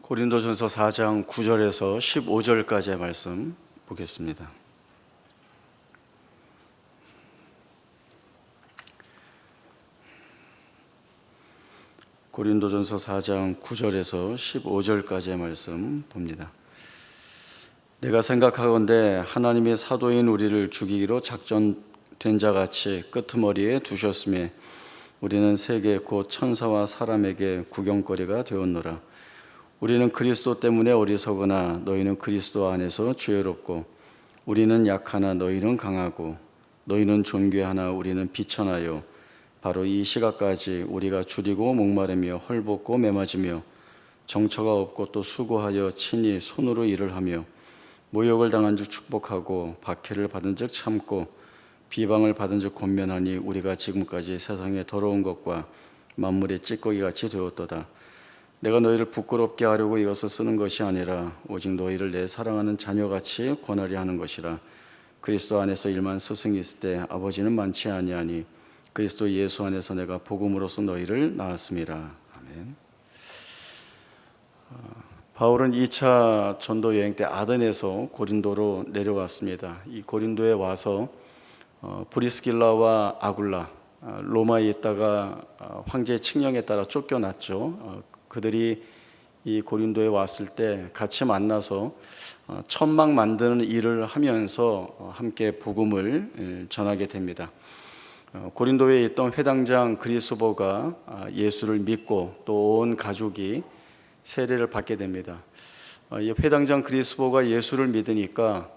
고린도전서 4장 9절에서 15절까지의 말씀 보겠습니다. 고린도전서 4장 9절에서 15절까지의 말씀 봅니다. 내가 생각하건대 하나님이 사도인 우리를 죽이기로 작정된 자같이 끄트머리에 두셨음에 우리는 세계 곧 천사와 사람에게 구경거리가 되었노라. 우리는 그리스도 때문에 어리석으나 너희는 그리스도 안에서 지혜롭고 우리는 약하나 너희는 강하고 너희는 존귀하나 우리는 비천하여 바로 이 시각까지 우리가 줄이고 목마르며 헐벗고 매맞으며 정처가 없고 또 수고하여 친히 손으로 일을 하며 모욕을 당한 즉 축복하고 박해를 받은 즉 참고 비방을 받은 즉 권면하니 우리가 지금까지 세상의 더러운 것과 만물의 찌꺼기같이 되었도다. 내가 너희를 부끄럽게 하려고 이것을 쓰는 것이 아니라 오직 너희를 내 사랑하는 자녀같이 권하려 하는 것이라. 그리스도 안에서 일만 스승이 있을 때 아버지는 많지 아니하니 그리스도 예수 안에서 내가 복음으로써 너희를 낳았음이라. 아멘. 바울은 2차 전도 여행 때 아덴에서 고린도로 내려왔습니다. 이 고린도에 와서 브리스길라와 아굴라, 로마에 있다가 황제의 칙령에 따라 쫓겨났죠. 그들이 이 고린도에 왔을 때 같이 만나서 천막 만드는 일을 하면서 함께 복음을 전하게 됩니다. 고린도에 있던 회당장 그리스보가 예수를 믿고 또 온 가족이 세례를 받게 됩니다. 이 회당장 그리스보가 예수를 믿으니까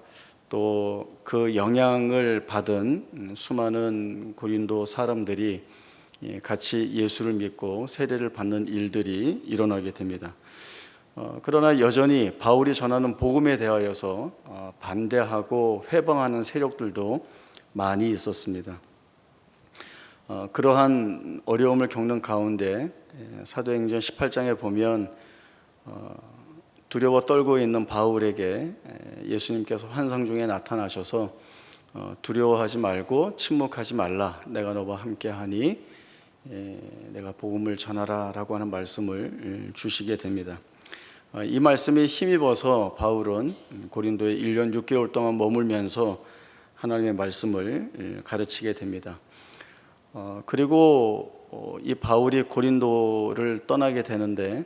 또 그 영향을 받은 수많은 고린도 사람들이 같이 예수를 믿고 세례를 받는 일들이 일어나게 됩니다. 그러나 여전히 바울이 전하는 복음에 대하여서 반대하고 회방하는 세력들도 많이 있었습니다. 그러한 어려움을 겪는 가운데 사도행전 18장에 보면 두려워 떨고 있는 바울에게 예수님께서 환상 중에 나타나셔서 두려워하지 말고 침묵하지 말라, 내가 너와 함께하니 내가 복음을 전하라 라고 하는 말씀을 주시게 됩니다. 이 말씀에 힘입어서 바울은 고린도에 1년 6개월 동안 머물면서 하나님의 말씀을 가르치게 됩니다. 그리고 이 바울이 고린도를 떠나게 되는데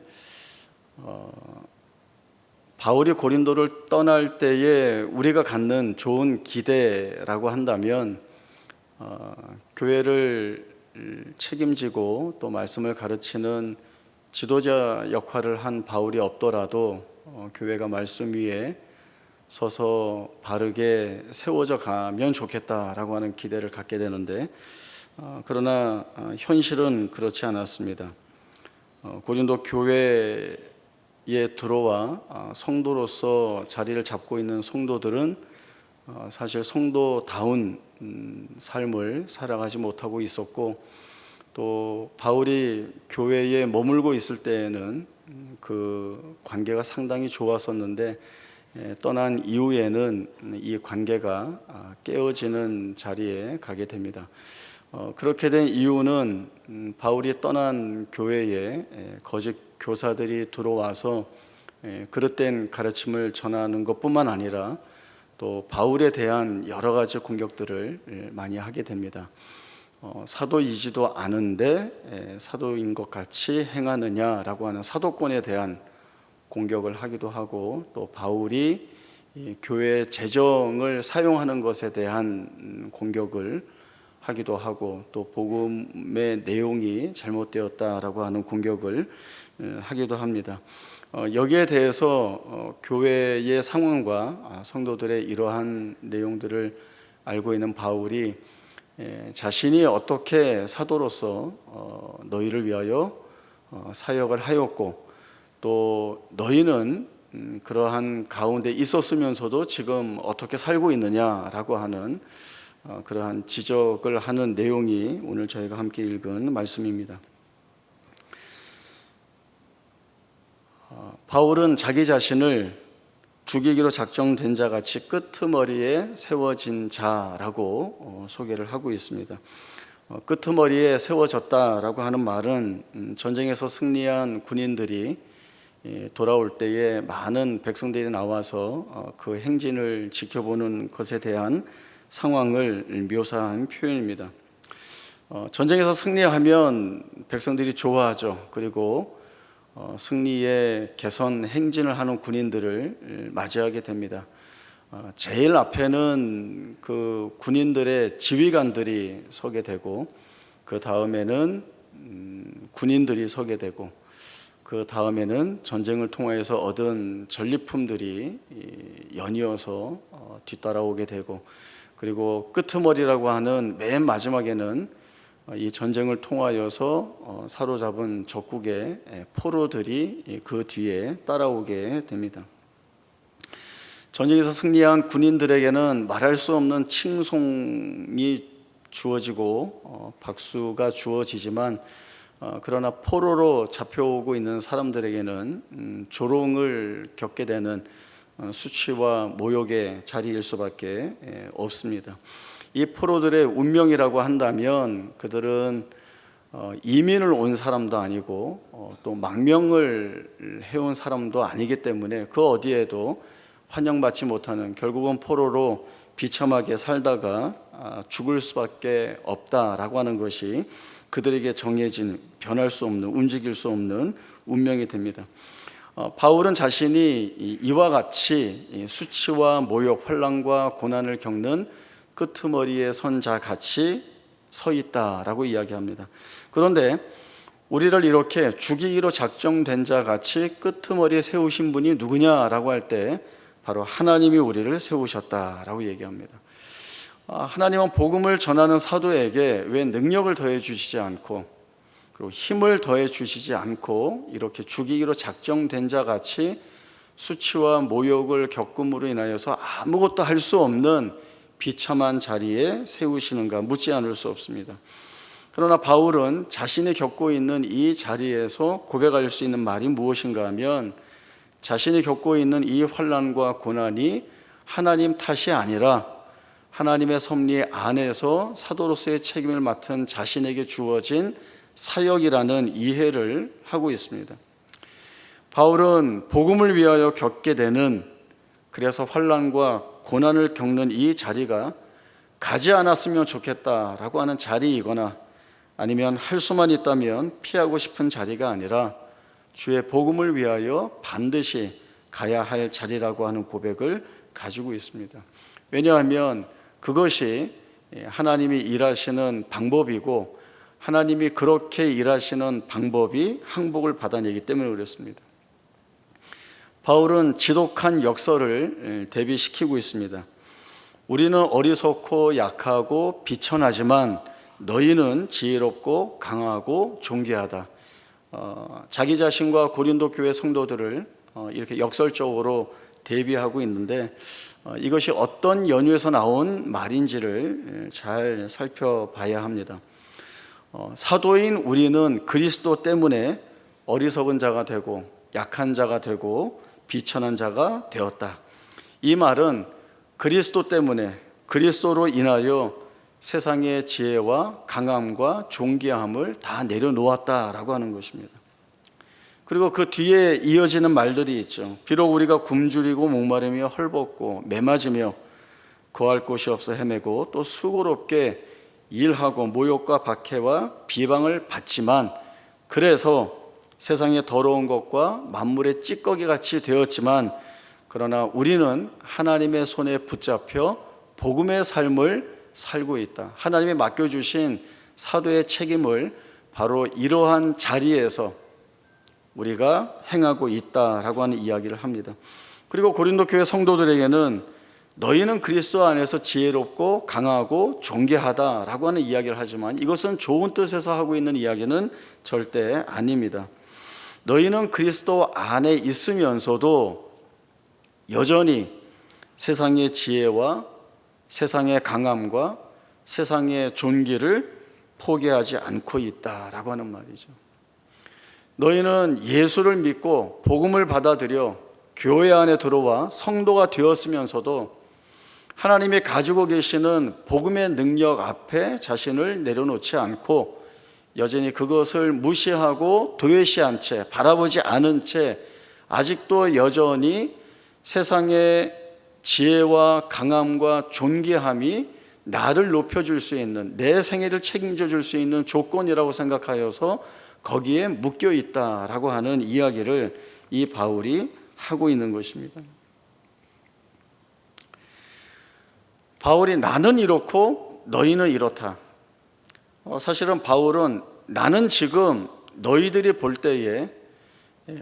바울이 고린도를 떠날 때에 우리가 갖는 좋은 기대라고 한다면 교회를 책임지고 또 말씀을 가르치는 지도자 역할을 한 바울이 없더라도 교회가 말씀 위에 서서 바르게 세워져 가면 좋겠다라고 하는 기대를 갖게 되는데 그러나 현실은 그렇지 않았습니다. 고린도 교회에 들어와 성도로서 자리를 잡고 있는 성도들은 사실 성도다운 삶을 살아가지 못하고 있었고 또 바울이 교회에 머물고 있을 때에는 그 관계가 상당히 좋았었는데 떠난 이후에는 이 관계가 깨어지는 자리에 가게 됩니다. 그렇게 된 이유는 바울이 떠난 교회에 거짓 교사들이 들어와서 그릇된 가르침을 전하는 것뿐만 아니라 또 바울에 대한 여러 가지 공격들을 많이 하게 됩니다. 사도이지도 않은데 사도인 것 같이 행하느냐라고 하는 사도권에 대한 공격을 하기도 하고 또 바울이 교회 재정을 사용하는 것에 대한 공격을 하기도 하고 또 복음의 내용이 잘못되었다라고 하는 공격을 하기도 합니다. 여기에 대해서 교회의 상황과 성도들의 이러한 내용들을 알고 있는 바울이 자신이 어떻게 사도로서 너희를 위하여 사역을 하였고 또 너희는 그러한 가운데 있었으면서도 지금 어떻게 살고 있느냐라고 하는 그러한 지적을 하는 내용이 오늘 저희가 함께 읽은 말씀입니다. 바울은 자기 자신을 죽이기로 작정된 자같이 끄트머리에 세워진 자라고 소개를 하고 있습니다. 끄트머리에 세워졌다라고 하는 말은 전쟁에서 승리한 군인들이 돌아올 때에 많은 백성들이 나와서 그 행진을 지켜보는 것에 대한 상황을 묘사한 표현입니다. 전쟁에서 승리하면 백성들이 좋아하죠. 그리고 승리의 개선 행진을 하는 군인들을 맞이하게 됩니다. 제일 앞에는 그 군인들의 지휘관들이 서게 되고, 그 다음에는 군인들이 서게 되고, 그 다음에는 전쟁을 통해서 얻은 전리품들이 연이어서 뒤따라오게 되고, 그리고 끄트머리라고 하는 맨 마지막에는 이 전쟁을 통하여서 사로잡은 적국의 포로들이 그 뒤에 따라오게 됩니다. 전쟁에서 승리한 군인들에게는 말할 수 없는 칭송이 주어지고 박수가 주어지지만, 그러나 포로로 잡혀오고 있는 사람들에게는 조롱을 겪게 되는 수치와 모욕의 자리일 수밖에 없습니다. 이 포로들의 운명이라고 한다면 그들은 이민을 온 사람도 아니고 또 망명을 해온 사람도 아니기 때문에 그 어디에도 환영받지 못하는, 결국은 포로로 비참하게 살다가 죽을 수밖에 없다라고 하는 것이 그들에게 정해진, 변할 수 없는, 움직일 수 없는 운명이 됩니다. 바울은 자신이 이와 같이 수치와 모욕, 환난과 고난을 겪는 끄트머리에 선 자 같이 서 있다라고 이야기합니다. 그런데 우리를 이렇게 죽이기로 작정된 자 같이 끄트머리에 세우신 분이 누구냐라고 할 때 바로 하나님이 우리를 세우셨다라고 얘기합니다. 하나님은 복음을 전하는 사도에게 왜 능력을 더해 주시지 않고, 그리고 힘을 더해 주시지 않고 이렇게 죽이기로 작정된 자 같이 수치와 모욕을 겪음으로 인하여서 아무것도 할 수 없는 비참한 자리에 세우시는가 묻지 않을 수 없습니다. 그러나 바울은 자신이 겪고 있는 이 자리에서 고백할 수 있는 말이 무엇인가 하면, 자신이 겪고 있는 이 환난과 고난이 하나님 탓이 아니라 하나님의 섭리 안에서 사도로서의 책임을 맡은 자신에게 주어진 사역이라는 이해를 하고 있습니다. 바울은 복음을 위하여 겪게 되는, 그래서 환난과 고난을 겪는 이 자리가 가지 않았으면 좋겠다라고 하는 자리이거나, 아니면 할 수만 있다면 피하고 싶은 자리가 아니라 주의 복음을 위하여 반드시 가야 할 자리라고 하는 고백을 가지고 있습니다. 왜냐하면 그것이 하나님이 일하시는 방법이고, 하나님이 그렇게 일하시는 방법이 항복을 받아내기 때문에 그렇습니다. 바울은 지독한 역설을 대비시키고 있습니다. 우리는 어리석고 약하고 비천하지만 너희는 지혜롭고 강하고 존귀하다. 자기 자신과 고린도 교회 성도들을 이렇게 역설적으로 대비하고 있는데, 이것이 어떤 연유에서 나온 말인지를 잘 살펴봐야 합니다. 사도인 우리는 그리스도 때문에 어리석은 자가 되고 약한 자가 되고 비천한 자가 되었다. 이 말은 그리스도 때문에, 그리스도로 인하여 세상의 지혜와 강함과 존귀함을 다 내려놓았다라고 하는 것입니다. 그리고 그 뒤에 이어지는 말들이 있죠. 비록 우리가 굶주리고 목마르며 헐벗고 매맞으며 거할 곳이 없어 헤매고 또 수고롭게 일하고 모욕과 박해와 비방을 받지만, 그래서 세상의 더러운 것과 만물의 찌꺼기 같이 되었지만, 그러나 우리는 하나님의 손에 붙잡혀 복음의 삶을 살고 있다. 하나님이 맡겨주신 사도의 책임을 바로 이러한 자리에서 우리가 행하고 있다라고 하는 이야기를 합니다. 그리고 고린도 교회 성도들에게는 너희는 그리스도 안에서 지혜롭고 강하고 존귀하다라고 하는 이야기를 하지만, 이것은 좋은 뜻에서 하고 있는 이야기는 절대 아닙니다. 너희는 그리스도 안에 있으면서도 여전히 세상의 지혜와 세상의 강함과 세상의 존귀를 포기하지 않고 있다라고 하는 말이죠. 너희는 예수를 믿고 복음을 받아들여 교회 안에 들어와 성도가 되었으면서도 하나님이 가지고 계시는 복음의 능력 앞에 자신을 내려놓지 않고 여전히 그것을 무시하고 도외시한 채, 바라보지 않은 채 아직도 여전히 세상의 지혜와 강함과 존귀함이 나를 높여줄 수 있는, 내 생애를 책임져 줄 수 있는 조건이라고 생각하여서 거기에 묶여 있다라고 하는 이야기를 이 바울이 하고 있는 것입니다. 바울이 나는 이렇고 너희는 이렇다. 사실은 바울은 나는 지금 너희들이 볼 때에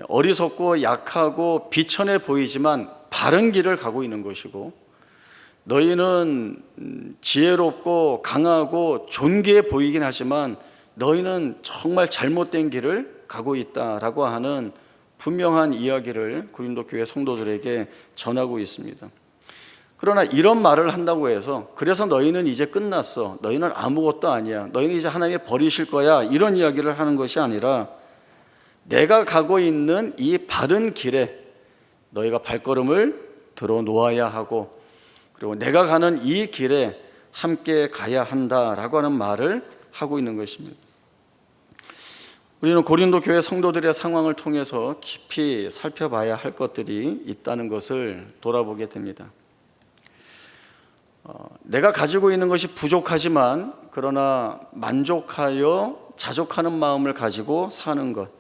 어리석고 약하고 비천해 보이지만 바른 길을 가고 있는 것이고, 너희는 지혜롭고 강하고 존귀해 보이긴 하지만 너희는 정말 잘못된 길을 가고 있다라고 하는 분명한 이야기를 고린도 교회 성도들에게 전하고 있습니다. 그러나 이런 말을 한다고 해서 그래서 너희는 이제 끝났어, 너희는 아무것도 아니야, 너희는 이제 하나님이 버리실 거야, 이런 이야기를 하는 것이 아니라 내가 가고 있는 이 바른 길에 너희가 발걸음을 들어 놓아야 하고, 그리고 내가 가는 이 길에 함께 가야 한다라고 하는 말을 하고 있는 것입니다. 우리는 고린도 교회 성도들의 상황을 통해서 깊이 살펴봐야 할 것들이 있다는 것을 돌아보게 됩니다. 내가 가지고 있는 것이 부족하지만 그러나 만족하여 자족하는 마음을 가지고 사는 것,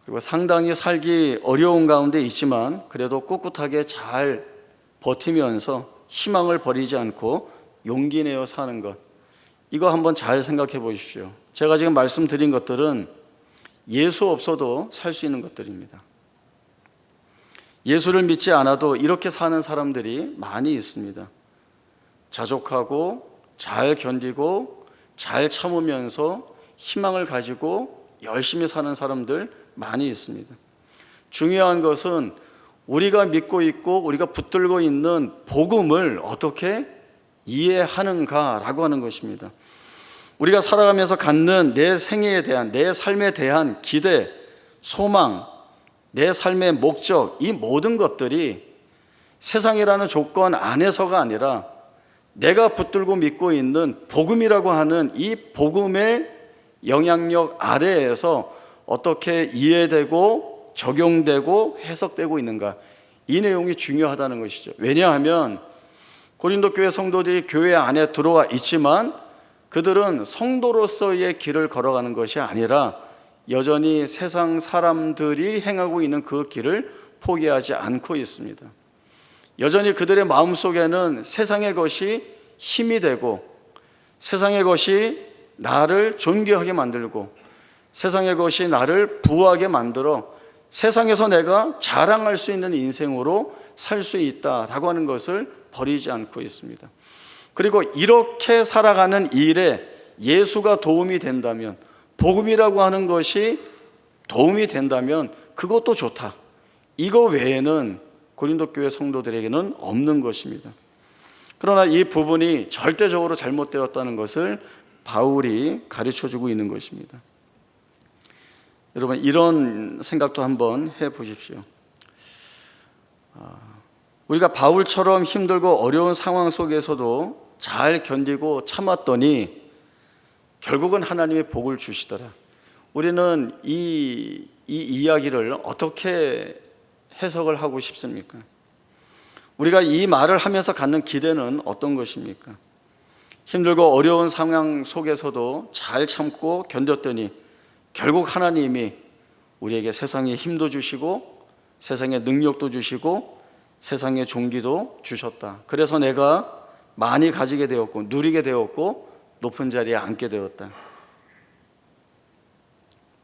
그리고 상당히 살기 어려운 가운데 있지만 그래도 꿋꿋하게 잘 버티면서 희망을 버리지 않고 용기 내어 사는 것, 이거 한번 잘 생각해 보십시오. 제가 지금 말씀드린 것들은 예수 없어도 살 수 있는 것들입니다. 예수를 믿지 않아도 이렇게 사는 사람들이 많이 있습니다. 자족하고 잘 견디고 잘 참으면서 희망을 가지고 열심히 사는 사람들 많이 있습니다. 중요한 것은 우리가 믿고 있고 우리가 붙들고 있는 복음을 어떻게 이해하는가라고 하는 것입니다. 우리가 살아가면서 갖는 내 생애에 대한, 내 삶에 대한 기대, 소망, 내 삶의 목적, 이 모든 것들이 세상이라는 조건 안에서가 아니라 내가 붙들고 믿고 있는 복음이라고 하는 이 복음의 영향력 아래에서 어떻게 이해되고 적용되고 해석되고 있는가, 이 내용이 중요하다는 것이죠. 왜냐하면 고린도 교회 성도들이 교회 안에 들어와 있지만 그들은 성도로서의 길을 걸어가는 것이 아니라 여전히 세상 사람들이 행하고 있는 그 길을 포기하지 않고 있습니다. 여전히 그들의 마음속에는 세상의 것이 힘이 되고, 세상의 것이 나를 존귀하게 만들고, 세상의 것이 나를 부하게 만들어 세상에서 내가 자랑할 수 있는 인생으로 살 수 있다라고 하는 것을 버리지 않고 있습니다. 그리고 이렇게 살아가는 일에 예수가 도움이 된다면, 복음이라고 하는 것이 도움이 된다면 그것도 좋다. 이거 외에는 고린도 교회 성도들에게는 없는 것입니다. 그러나 이 부분이 절대적으로 잘못되었다는 것을 바울이 가르쳐주고 있는 것입니다. 여러분, 이런 생각도 한번 해보십시오. 우리가 바울처럼 힘들고 어려운 상황 속에서도 잘 견디고 참았더니 결국은 하나님의 복을 주시더라. 우리는 이 이야기를 어떻게 해석을 하고 싶습니까? 우리가 이 말을 하면서 갖는 기대는 어떤 것입니까? 힘들고 어려운 상황 속에서도 잘 참고 견뎠더니 결국 하나님이 우리에게 세상의 힘도 주시고 세상의 능력도 주시고 세상의 존귀도 주셨다. 그래서 내가 많이 가지게 되었고 누리게 되었고 높은 자리에 앉게 되었다.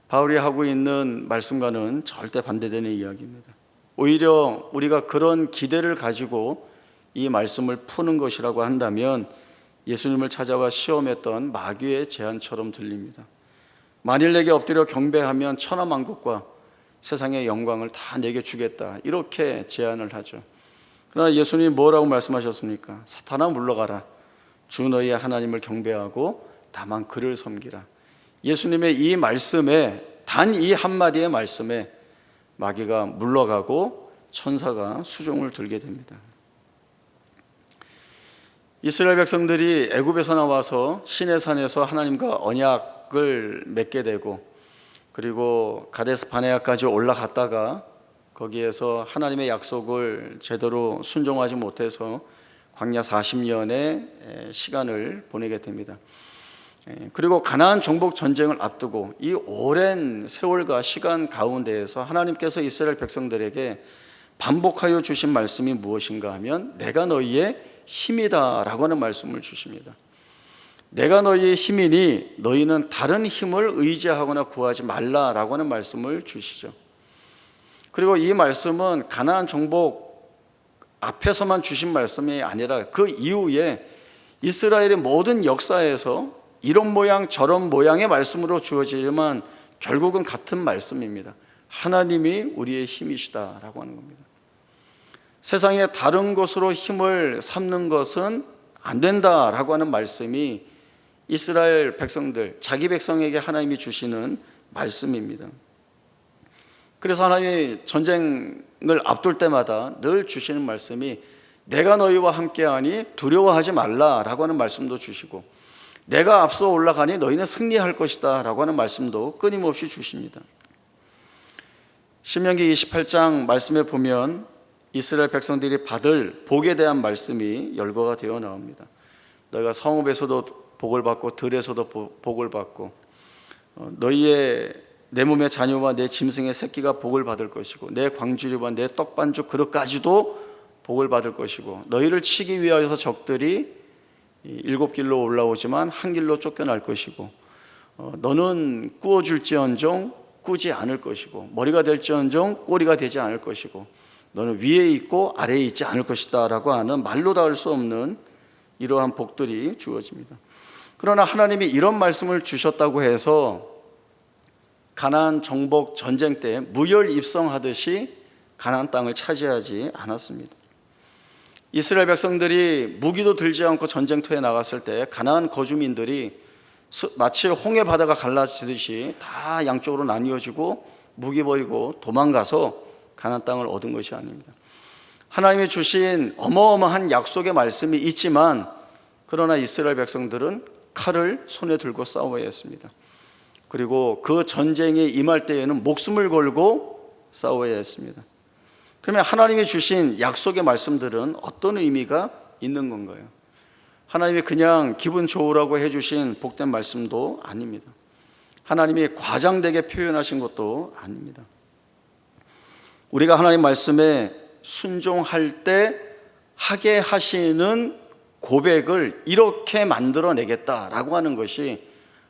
바울이 하고 있는 말씀과는 절대 반대되는 이야기입니다. 오히려 우리가 그런 기대를 가지고 이 말씀을 푸는 것이라고 한다면 예수님을 찾아와 시험했던 마귀의 제안처럼 들립니다. 만일 내게 엎드려 경배하면 천하만국과 세상의 영광을 다 내게 주겠다, 이렇게 제안을 하죠. 그러나 예수님이 뭐라고 말씀하셨습니까? 사탄아 물러가라. 주 너희의 하나님을 경배하고 다만 그를 섬기라. 예수님의 이 말씀에, 단 이 한마디의 말씀에 마귀가 물러가고 천사가 수종을 들게 됩니다. 이스라엘 백성들이 애굽에서 나와서 시내산에서 하나님과 언약을 맺게 되고, 그리고 가데스 바네아까지 올라갔다가 거기에서 하나님의 약속을 제대로 순종하지 못해서 광야 40년의 시간을 보내게 됩니다. 그리고 가나안 정복 전쟁을 앞두고 이 오랜 세월과 시간 가운데에서 하나님께서 이스라엘 백성들에게 반복하여 주신 말씀이 무엇인가 하면 내가 너희의 힘이다 라고 하는 말씀을 주십니다. 내가 너희의 힘이니 너희는 다른 힘을 의지하거나 구하지 말라라고 하는 말씀을 주시죠. 그리고 이 말씀은 가나안 정복 앞에서만 주신 말씀이 아니라 그 이후에 이스라엘의 모든 역사에서 이런 모양 저런 모양의 말씀으로 주어지지만 결국은 같은 말씀입니다. 하나님이 우리의 힘이시다라고 하는 겁니다. 세상에 다른 것으로 힘을 삼는 것은 안 된다라고 하는 말씀이 이스라엘 백성들, 자기 백성에게 하나님이 주시는 말씀입니다. 그래서 하나님이 전쟁을 앞둘 때마다 늘 주시는 말씀이 내가 너희와 함께하니 두려워하지 말라라고 하는 말씀도 주시고 내가 앞서 올라가니 너희는 승리할 것이다 라고 하는 말씀도 끊임없이 주십니다. 신명기 28장 말씀에 보면 이스라엘 백성들이 받을 복에 대한 말씀이 열거가 되어 나옵니다. 너희가 성읍에서도 복을 받고 들에서도 복을 받고 너희의 내 몸의 자녀와 내 짐승의 새끼가 복을 받을 것이고 내 광주리와 내 떡반죽 그릇까지도 복을 받을 것이고 너희를 치기 위하여서 적들이 7길로 올라오지만 한 길로 쫓겨날 것이고 너는 꾸어줄지언정 꾸지 않을 것이고 머리가 될지언정 꼬리가 되지 않을 것이고 너는 위에 있고 아래에 있지 않을 것이다 라고 하는 말로 닿을 수 없는 이러한 복들이 주어집니다. 그러나 하나님이 이런 말씀을 주셨다고 해서 가나안 정복 전쟁 때 무혈 입성하듯이 가나안 땅을 차지하지 않았습니다. 이스라엘 백성들이 무기도 들지 않고 전쟁터에 나갔을 때 가나안 거주민들이 마치 홍해 바다가 갈라지듯이 다 양쪽으로 나뉘어지고 무기 버리고 도망가서 가나안 땅을 얻은 것이 아닙니다. 하나님이 주신 어마어마한 약속의 말씀이 있지만 그러나 이스라엘 백성들은 칼을 손에 들고 싸워야 했습니다. 그리고 그 전쟁에 임할 때에는 목숨을 걸고 싸워야 했습니다. 그러면 하나님이 주신 약속의 말씀들은 어떤 의미가 있는 건가요? 하나님이 그냥 기분 좋으라고 해주신 복된 말씀도 아닙니다. 하나님이 과장되게 표현하신 것도 아닙니다. 우리가 하나님 말씀에 순종할 때 하게 하시는 고백을 이렇게 만들어내겠다라고 하는 것이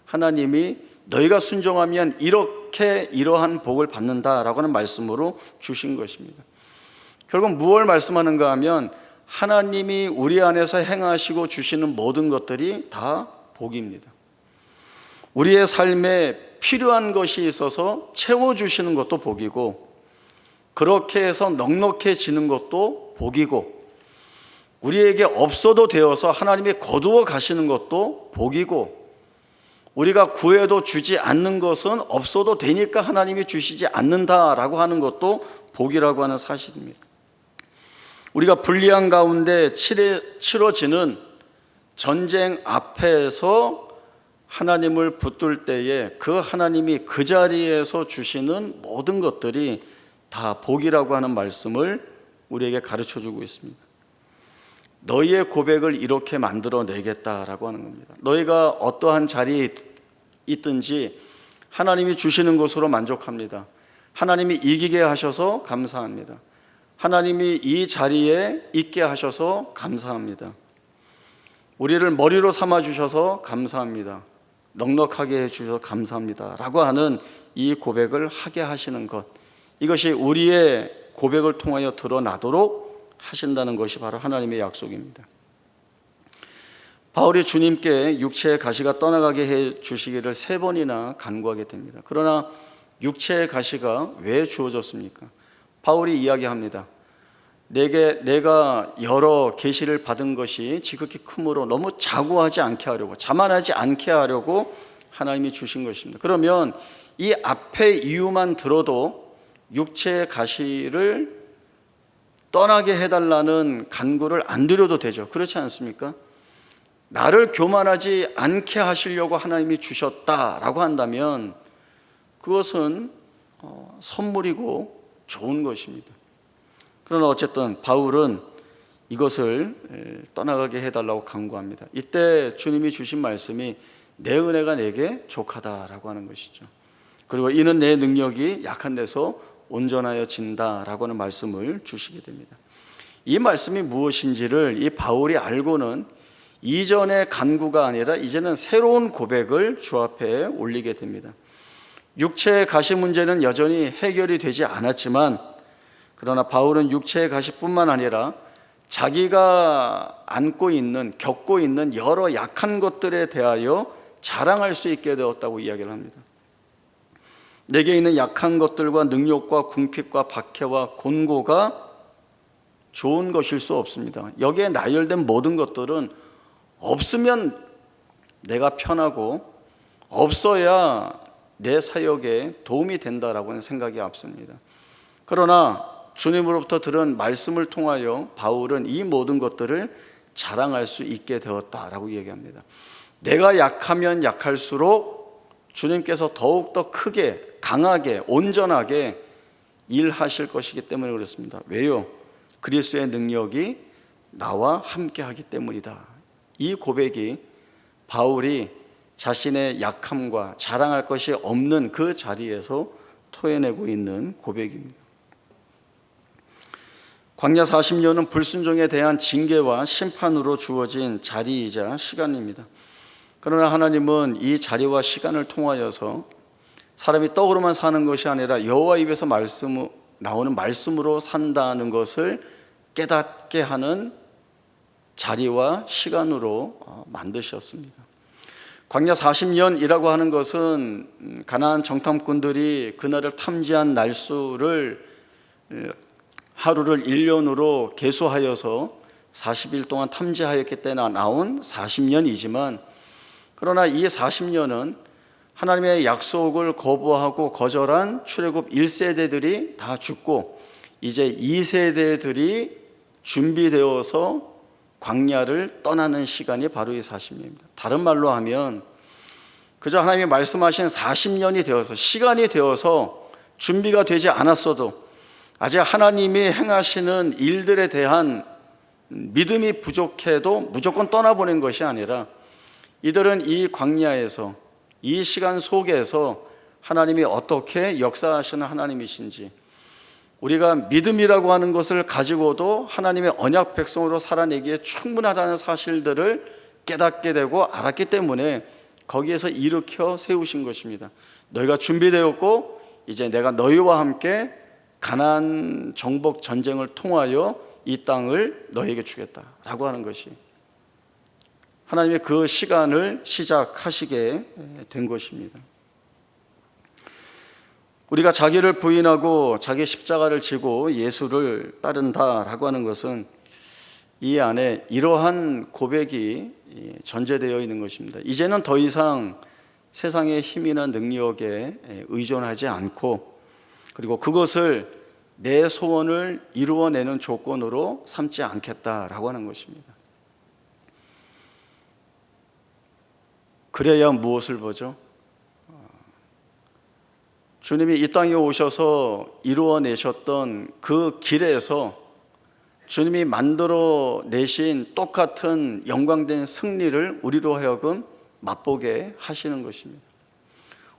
하나님이 너희가 순종하면 이렇게 이러한 복을 받는다라고 하는 말씀으로 주신 것입니다. 결국 무엇을 말씀하는가 하면 하나님이 우리 안에서 행하시고 주시는 모든 것들이 다 복입니다. 우리의 삶에 필요한 것이 있어서 채워주시는 것도 복이고 그렇게 해서 넉넉해지는 것도 복이고 우리에게 없어도 되어서 하나님이 거두어 가시는 것도 복이고 우리가 구해도 주지 않는 것은 없어도 되니까 하나님이 주시지 않는다라고 하는 것도 복이라고 하는 사실입니다. 우리가 불리한 가운데 치러지는 전쟁 앞에서 하나님을 붙들 때에 그 하나님이 그 자리에서 주시는 모든 것들이 다 복이라고 하는 말씀을 우리에게 가르쳐주고 있습니다. 너희의 고백을 이렇게 만들어내겠다라고 하는 겁니다. 너희가 어떠한 자리에 있든지 하나님이 주시는 것으로 만족합니다. 하나님이 이기게 하셔서 감사합니다. 하나님이 이 자리에 있게 하셔서 감사합니다. 우리를 머리로 삼아 주셔서 감사합니다. 넉넉하게 해주셔서 감사합니다 라고 하는 이 고백을 하게 하시는 것, 이것이 우리의 고백을 통하여 드러나도록 하신다는 것이 바로 하나님의 약속입니다. 바울이 주님께 육체의 가시가 떠나가게 해 주시기를 3번이나 간구하게 됩니다. 그러나 육체의 가시가 왜 주어졌습니까? 바울이 이야기합니다. 내가 여러 계시를 받은 것이 지극히 크므로 너무 자고하지 않게 하려고, 자만하지 않게 하려고 하나님이 주신 것입니다. 그러면 이 앞의 이유만 들어도 육체의 가시를 떠나게 해달라는 간구를 안 드려도 되죠. 그렇지 않습니까? 나를 교만하지 않게 하시려고 하나님이 주셨다라고 한다면 그것은 선물이고 좋은 것입니다. 그러나 어쨌든 바울은 이것을 떠나가게 해달라고 강구합니다. 이때 주님이 주신 말씀이 내 은혜가 내게 족하다라고 하는 것이죠. 그리고 이는 내 능력이 약한 데서 온전하여 진다라고 하는 말씀을 주시게 됩니다. 이 말씀이 무엇인지를 이 바울이 알고는 이전의 간구가 아니라 이제는 새로운 고백을 주 앞에 올리게 됩니다. 육체의 가시 문제는 여전히 해결이 되지 않았지만, 그러나 바울은 육체의 가시뿐만 아니라 자기가 겪고 있는 여러 약한 것들에 대하여 자랑할 수 있게 되었다고 이야기를 합니다. 내게 있는 약한 것들과 능욕과 궁핍과 박해와 곤고가 좋은 것일 수 없습니다. 여기에 나열된 모든 것들은 없으면 내가 편하고 없어야 내 사역에 도움이 된다라고 하는 생각이 앞섭니다. 그러나 주님으로부터 들은 말씀을 통하여 바울은 이 모든 것들을 자랑할 수 있게 되었다라고 얘기합니다. 내가 약하면 약할수록 주님께서 더욱더 크게, 강하게, 온전하게 일하실 것이기 때문에 그렇습니다. 왜요? 그리스도의 능력이 나와 함께 하기 때문이다. 이 고백이 바울이 자신의 약함과 자랑할 것이 없는 그 자리에서 토해내고 있는 고백입니다. 광야 40년은 불순종에 대한 징계와 심판으로 주어진 자리이자 시간입니다. 그러나 하나님은 이 자리와 시간을 통하여서 사람이 떡으로만 사는 것이 아니라 여호와 입에서 나오는 말씀으로 산다는 것을 깨닫게 하는 자리와 시간으로 만드셨습니다. 광야 40년이라고 하는 것은 가나안 정탐꾼들이 그날을 탐지한 날수를 하루를 1년으로 계수하여서 40일 동안 탐지하였기 때문에 나온 40년이지만, 그러나 이 40년은 하나님의 약속을 거부하고 거절한 출애굽 1세대들이 다 죽고 이제 2세대들이 준비되어서 광야를 떠나는 시간이 바로 이 40년입니다. 다른 말로 하면 그저 하나님이 말씀하신 40년이 되어서, 시간이 되어서 준비가 되지 않았어도 아직 하나님이 행하시는 일들에 대한 믿음이 부족해도 무조건 떠나보낸 것이 아니라 이들은 이 광야에서, 이 시간 속에서 하나님이 어떻게 역사하시는 하나님이신지, 우리가 믿음이라고 하는 것을 가지고도 하나님의 언약 백성으로 살아내기에 충분하다는 사실들을 깨닫게 되고 알았기 때문에 거기에서 일으켜 세우신 것입니다. 너희가 준비되었고 이제 내가 너희와 함께 가나안 정복 전쟁을 통하여 이 땅을 너희에게 주겠다라고 하는 것이 하나님의 그 시간을 시작하시게 된 것입니다. 우리가 자기를 부인하고 자기 십자가를 지고 예수를 따른다라고 하는 것은 이 안에 이러한 고백이 전제되어 있는 것입니다. 이제는 더 이상 세상의 힘이나 능력에 의존하지 않고, 그리고 그것을 내 소원을 이루어내는 조건으로 삼지 않겠다라고 하는 것입니다. 그래야 무엇을 보죠? 주님이 이 땅에 오셔서 이루어내셨던 그 길에서 주님이 만들어내신 똑같은 영광된 승리를 우리로 하여금 맛보게 하시는 것입니다.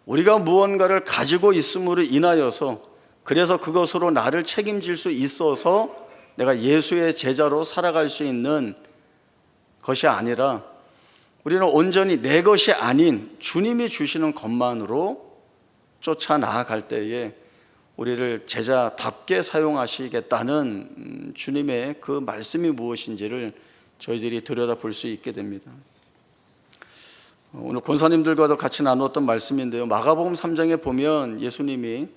우리가 무언가를 가지고 있음으로 인하여서, 그래서 그것으로 나를 책임질 수 있어서 내가 예수의 제자로 살아갈 수 있는 것이 아니라, 우리는 온전히 내 것이 아닌 주님이 주시는 것만으로 쫓아 나아갈 때에 우리를 제자답게 사용하시겠다는 주님의 그 말씀이 무엇인지를 저희들이 들여다볼 수 있게 됩니다. 오늘 권사님들과도 같이 나누었던 말씀인데요, 마가복음 3장에 보면 예수님이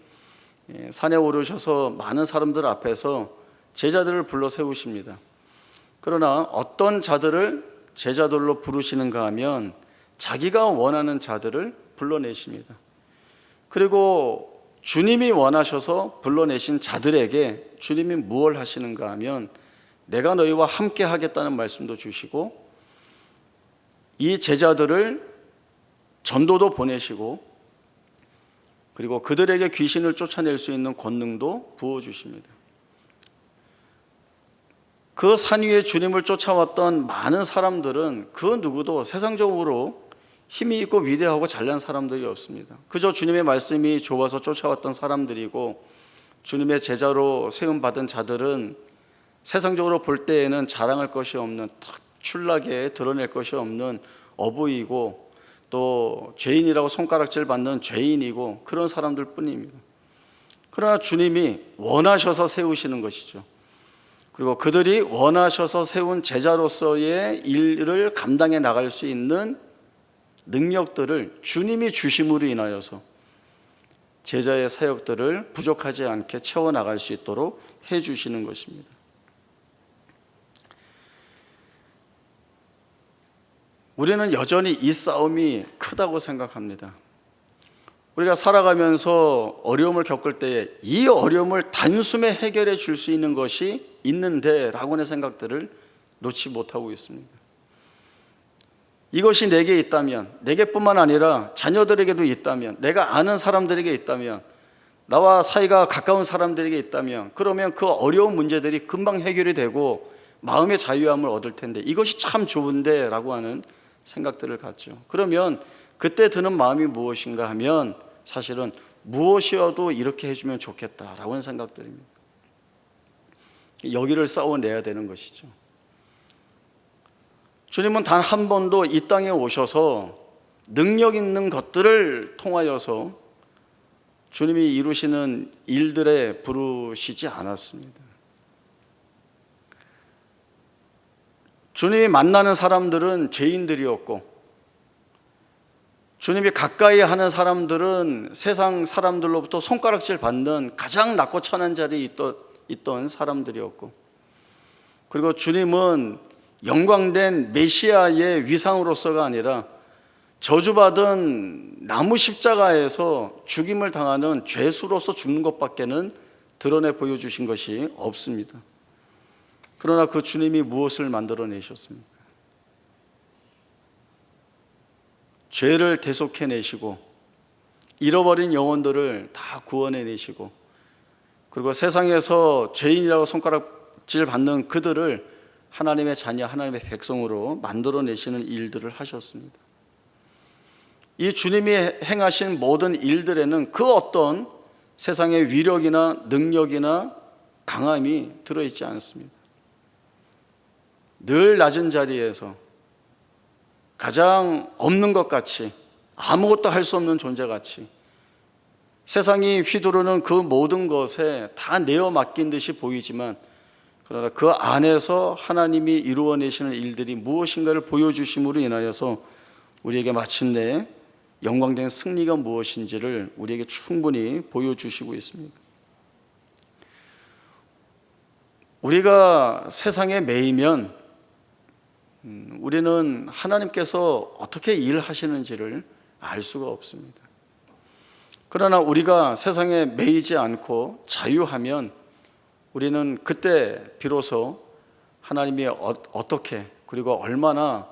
산에 오르셔서 많은 사람들 앞에서 제자들을 불러 세우십니다. 그러나 어떤 자들을 제자들로 부르시는가 하면 자기가 원하는 자들을 불러내십니다. 그리고 주님이 원하셔서 불러내신 자들에게 주님이 무엇을 하시는가 하면 내가 너희와 함께 하겠다는 말씀도 주시고, 이 제자들을 전도도 보내시고 그리고 그들에게 귀신을 쫓아낼 수 있는 권능도 부어주십니다. 그 산 위에 주님을 쫓아왔던 많은 사람들은 그 누구도 세상적으로 힘이 있고 위대하고 잘난 사람들이 없습니다. 그저 주님의 말씀이 좋아서 쫓아왔던 사람들이고, 주님의 제자로 세움받은 자들은 세상적으로 볼 때에는 자랑할 것이 없는, 특출나게 드러낼 것이 없는 어부이고, 또 죄인이라고 손가락질 받는 죄인이고, 그런 사람들 뿐입니다. 그러나 주님이 원하셔서 세우시는 것이죠. 그리고 그들이 원하셔서 세운 제자로서의 일을 감당해 나갈 수 있는 능력들을 주님이 주심으로 인하여서 제자의 사역들을 부족하지 않게 채워나갈 수 있도록 해주시는 것입니다. 우리는 여전히 이 싸움이 크다고 생각합니다. 우리가 살아가면서 어려움을 겪을 때에 이 어려움을 단숨에 해결해 줄 수 있는 것이 있는데 라고는 생각들을 놓지 못하고 있습니다. 이것이 내게 있다면, 내게뿐만 아니라 자녀들에게도 있다면, 내가 아는 사람들에게 있다면, 나와 사이가 가까운 사람들에게 있다면, 그러면 그 어려운 문제들이 금방 해결이 되고 마음의 자유함을 얻을 텐데, 이것이 참 좋은데 라고 하는 생각들을 갖죠. 그러면 그때 드는 마음이 무엇인가 하면, 사실은 무엇이어도 이렇게 해주면 좋겠다라고 하는 생각들입니다. 여기를 싸워내야 되는 것이죠. 주님은 단 한 번도 이 땅에 오셔서 능력 있는 것들을 통하여서 주님이 이루시는 일들에 부르시지 않았습니다. 주님이 만나는 사람들은 죄인들이었고, 주님이 가까이 하는 사람들은 세상 사람들로부터 손가락질 받는 가장 낮고 천한 자리에 있던 사람들이었고, 그리고 주님은 영광된 메시아의 위상으로서가 아니라 저주받은 나무 십자가에서 죽임을 당하는 죄수로서 죽는 것밖에는 드러내 보여주신 것이 없습니다. 그러나 그 주님이 무엇을 만들어내셨습니까? 죄를 대속해내시고 잃어버린 영혼들을 다 구원해내시고, 그리고 세상에서 죄인이라고 손가락질 받는 그들을 하나님의 자녀, 하나님의 백성으로 만들어내시는 일들을 하셨습니다. 이 주님이 행하신 모든 일들에는 그 어떤 세상의 위력이나 능력이나 강함이 들어있지 않습니다. 늘 낮은 자리에서 가장 없는 것 같이, 아무것도 할 수 없는 존재같이 세상이 휘두르는 그 모든 것에 다 내어 맡긴 듯이 보이지만, 그러나 그 안에서 하나님이 이루어내시는 일들이 무엇인가를 보여주심으로 인하여서 우리에게 마침내 영광된 승리가 무엇인지를 우리에게 충분히 보여주시고 있습니다. 우리가 세상에 매이면 우리는 하나님께서 어떻게 일하시는지를 알 수가 없습니다. 그러나 우리가 세상에 매이지 않고 자유하면 우리는 그때 비로소 하나님이 어떻게, 그리고 얼마나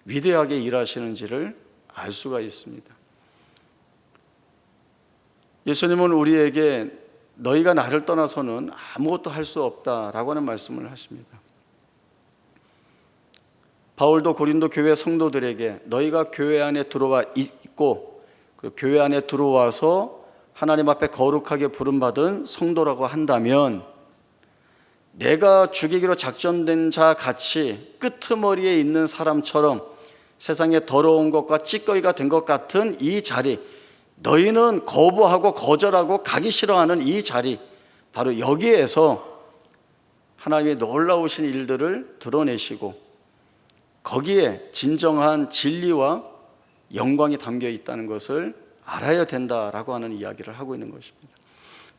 위대하게 일하시는지를 알 수가 있습니다. 예수님은 우리에게 너희가 나를 떠나서는 아무것도 할 수 없다라고 하는 말씀을 하십니다. 바울도 고린도 교회 성도들에게 너희가 교회 안에 들어와 있고, 그리고 교회 안에 들어와서 하나님 앞에 거룩하게 부름받은 성도라고 한다면, 내가 죽이기로 작전된 자 같이 끄트머리에 있는 사람처럼 세상에 더러운 것과 찌꺼기가 된 것 같은 이 자리, 너희는 거부하고 거절하고 가기 싫어하는 이 자리, 바로 여기에서 하나님의 놀라우신 일들을 드러내시고 거기에 진정한 진리와 영광이 담겨 있다는 것을 알아야 된다라고 하는 이야기를 하고 있는 것입니다.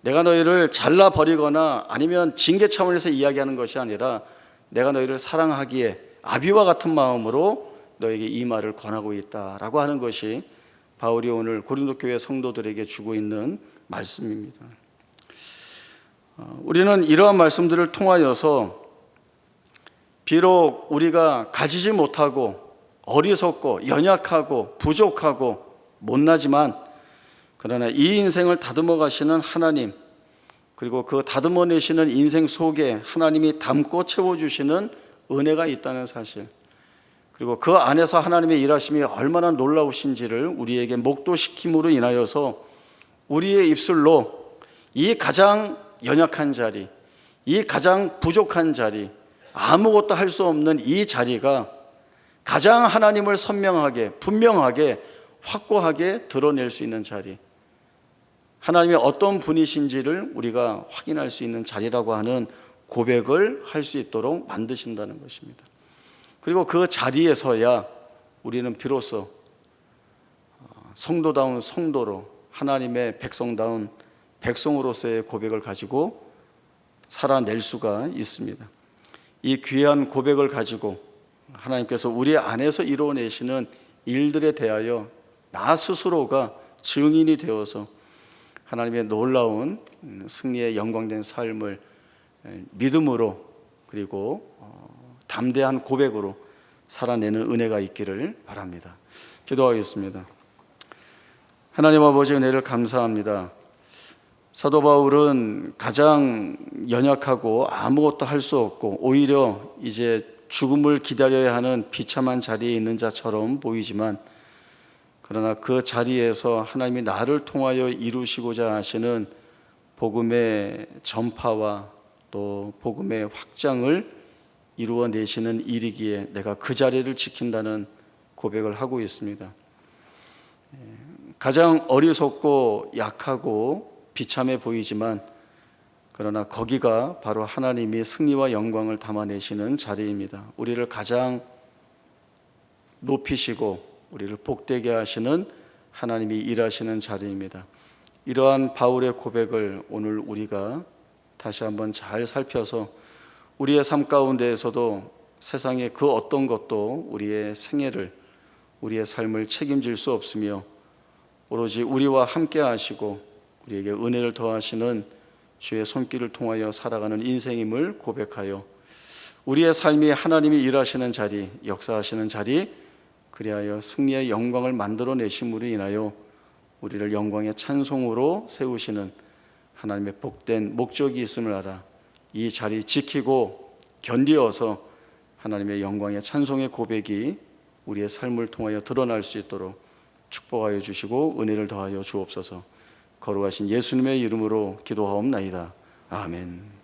내가 너희를 잘라버리거나 아니면 징계 차원에서 이야기하는 것이 아니라, 내가 너희를 사랑하기에 아비와 같은 마음으로 너에게 이 말을 권하고 있다라고 하는 것이 바울이 오늘 고린도 교회 성도들에게 주고 있는 말씀입니다. 우리는 이러한 말씀들을 통하여서 비록 우리가 가지지 못하고 어리석고 연약하고 부족하고 못나지만, 그러나 이 인생을 다듬어 가시는 하나님, 그리고 그 다듬어내시는 인생 속에 하나님이 담고 채워주시는 은혜가 있다는 사실, 그리고 그 안에서 하나님의 일하심이 얼마나 놀라우신지를 우리에게 목도시킴으로 인하여서 우리의 입술로 이 가장 연약한 자리, 이 가장 부족한 자리, 아무것도 할 수 없는 이 자리가 가장 하나님을 선명하게, 분명하게, 확고하게 드러낼 수 있는 자리, 하나님이 어떤 분이신지를 우리가 확인할 수 있는 자리라고 하는 고백을 할 수 있도록 만드신다는 것입니다. 그리고 그 자리에서야 우리는 비로소 성도다운 성도로, 하나님의 백성다운 백성으로서의 고백을 가지고 살아낼 수가 있습니다. 이 귀한 고백을 가지고 하나님께서 우리 안에서 이루어내시는 일들에 대하여 나 스스로가 증인이 되어서 하나님의 놀라운 승리의 영광된 삶을 믿음으로, 그리고 담대한 고백으로 살아내는 은혜가 있기를 바랍니다. 기도하겠습니다. 하나님 아버지, 은혜를 감사합니다. 사도 바울은 가장 연약하고 아무것도 할 수 없고 오히려 이제 죽음을 기다려야 하는 비참한 자리에 있는 자처럼 보이지만, 그러나 그 자리에서 하나님이 나를 통하여 이루시고자 하시는 복음의 전파와 또 복음의 확장을 이루어내시는 일이기에 내가 그 자리를 지킨다는 고백을 하고 있습니다. 가장 어리석고 약하고 비참해 보이지만, 그러나 거기가 바로 하나님이 승리와 영광을 담아내시는 자리입니다. 우리를 가장 높이시고 우리를 복되게 하시는 하나님이 일하시는 자리입니다. 이러한 바울의 고백을 오늘 우리가 다시 한번 잘 살펴서 우리의 삶 가운데에서도 세상의 그 어떤 것도 우리의 생애를, 우리의 삶을 책임질 수 없으며 오로지 우리와 함께 하시고 우리에게 은혜를 더하시는 주의 손길을 통하여 살아가는 인생임을 고백하여 우리의 삶이 하나님이 일하시는 자리, 역사하시는 자리, 그리하여 승리의 영광을 만들어내심으로 인하여 우리를 영광의 찬송으로 세우시는 하나님의 복된 목적이 있음을 알아 이 자리 지키고 견디어서 하나님의 영광의 찬송의 고백이 우리의 삶을 통하여 드러날 수 있도록 축복하여 주시고 은혜를 더하여 주옵소서. 거룩하신 예수님의 이름으로 기도하옵나이다. 아멘.